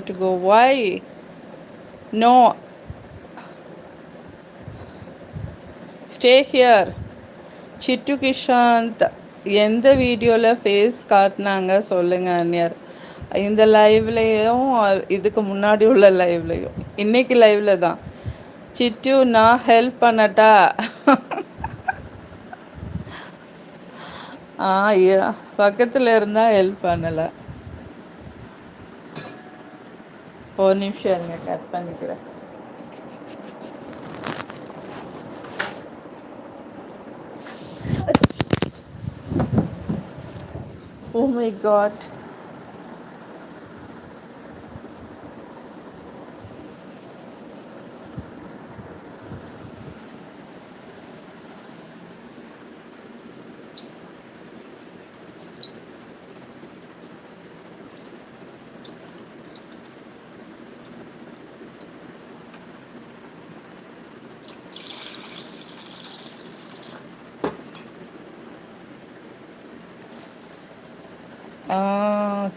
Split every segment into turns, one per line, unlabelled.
to go. Why? No, stay here. சிட்டு கிஷாந்த் எந்த வீடியோவில் face காட்டினாங்க சொல்லுங்க அந்நியார். இந்த லைவ்லேயும் இதுக்கு முன்னாடி உள்ள லைவ்லேயும் இன்னைக்கு லைவில் தான். சிட்டு நான் ஹெல்ப் பண்ணட்டா? ஆ பக்கத்தில் இருந்தால் ஹெல்ப் பண்ணலை. ஒரு நிமிஷம் இருங்க, கட் பண்ணிக்கிறேன். Oh my God.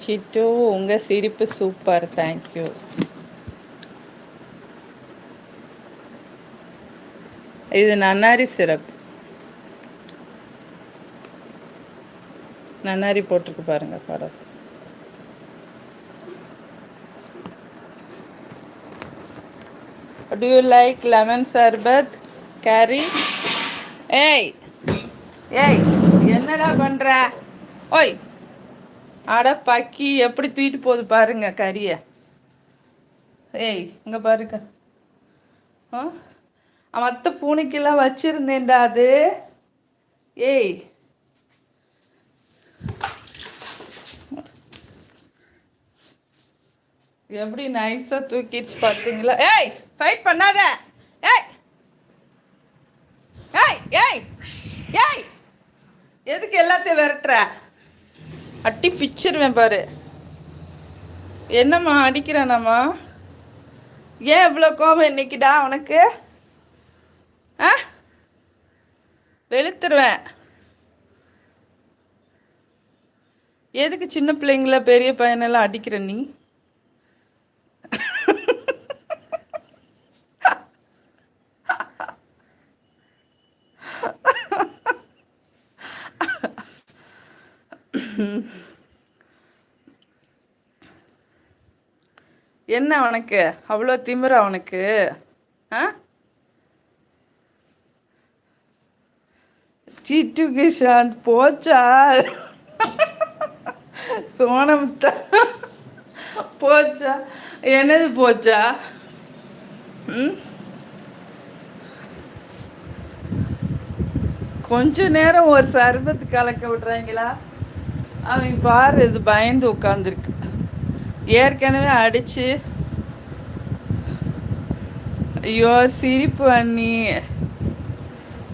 சிட்டு உங்கள் சிரிப்பு சூப்பர், தேங்க்யூ. இது நன்னாரி சிரப், நன்னாரி போட்டிருக்கு பாருங்க படம். Do you like lemon sharbat carry? ஏய் ஏய், என்னடா பண்ற? ஓய், அட பக்கி எப்படி தூக்கிட்டு போகுது பாருங்க கறியை. ஏய் இங்கே பாருங்க. மற்ற பூனைக்கெல்லாம் வச்சிருந்தேன்டா அது. ஏய் எப்படி நைஸாக தூக்கிடுச்சு பார்த்தீங்களா? ஏய் ஃபைட் பண்ணாத. ஏய் ஏய் ஏய் ஏய், எதுக்கு எல்லாத்தையும் விரட்டுற? அட்டி பிச்சிருவேன் பாரு. என்னம்மா அடிக்கிறானாம்மா? ஏன் இவ்வளோ கோபம் இன்னைக்குடா உனக்கு? ஆ, வெளுத்துருவேன். எதுக்கு சின்ன பிள்ளைங்கள பெரிய பையனெல்லாம் அடிக்கிற நீ? என்ன உனக்கு அவ்வளோ திமிரா உனக்கு? ஆ, சிட்டு கிஷாந்த் போச்சா? சோனமுத்தா போச்சா? என்னது போச்சா? ம், கொஞ்ச நேரம் ஒரு சர்பத்து கலக்க விடுறாங்களா? அவங்க பாரு, இது பயந்து உட்காந்துருக்கு. ஏற்கனவே அடிச்சு. ஐயோ சிரிப்பு அண்ணி.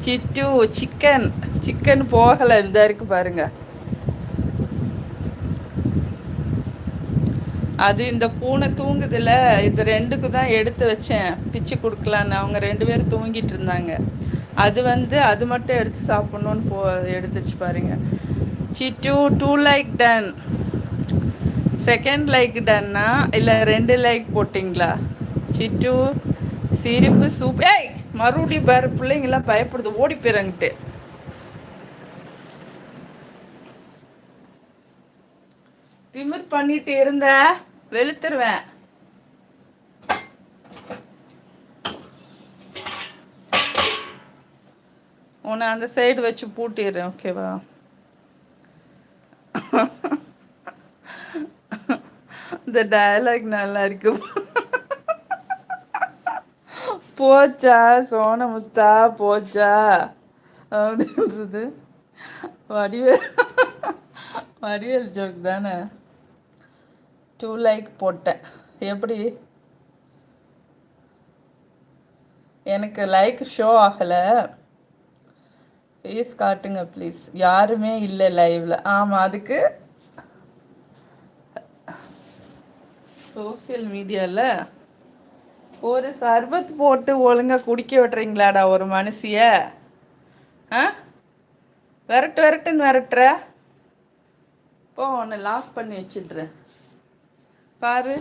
சிட்டு சிக்கன் சிக்கன் போகலை, இந்த இருக்கு பாருங்க. அது இந்த பூனை தூங்குதுல, இது ரெண்டுக்கு தான் எடுத்து வச்சேன் பிச்சு கொடுக்கலான்னு. அவங்க 2 பேரும் தூங்கிட்டு இருந்தாங்க. அது அது மட்டும் எடுத்து சாப்பிட்ணுன்னு எடுத்துச்சு பாருங்க. சிட்டு 2 லைக் டன். செகண்ட் லைக் டன்னா இல்லை 2 லைக் போட்டிங்களா? சிட்டு சிரிப்பு சூப்பர். ஏய் மறுபடியும் பாரு, பிள்ளைங்கெல்லாம் பயப்படுது, ஓடி போயிறங்கிட்டு. திமிர் பண்ணிட்டு இருந்த வெளுத்துருவேன். உன்னை அந்த சைடு வச்சு பூட்டிடுறேன், ஓகேவா? இந்த டயலாக் நல்லா இருக்கு. போச்சா சோனமுத்தா போச்சா அப்படின்றது வடிவேல். வடிவேல் ஜோக் தானே. 2 லைக் போட்டேன். எப்படி எனக்கு லைக் ஷோ ஆகலை? ஃபேஸ் காட்டுங்க ப்ளீஸ். யாருமே இல்லை லைவில். ஆமாம், அதுக்கு சோசியல் மீடியாவில் ஒரு சர்பத் போட்டு ஒழுங்காக குடிக்க விட்டுறீங்களாடா ஒரு மனுஷிய? ஆ, விரட்டு விரட்டுன்னு விரட்டுற. இப்போ உன்னை லாக் பண்ணி வச்சிடுறேன் பாரு.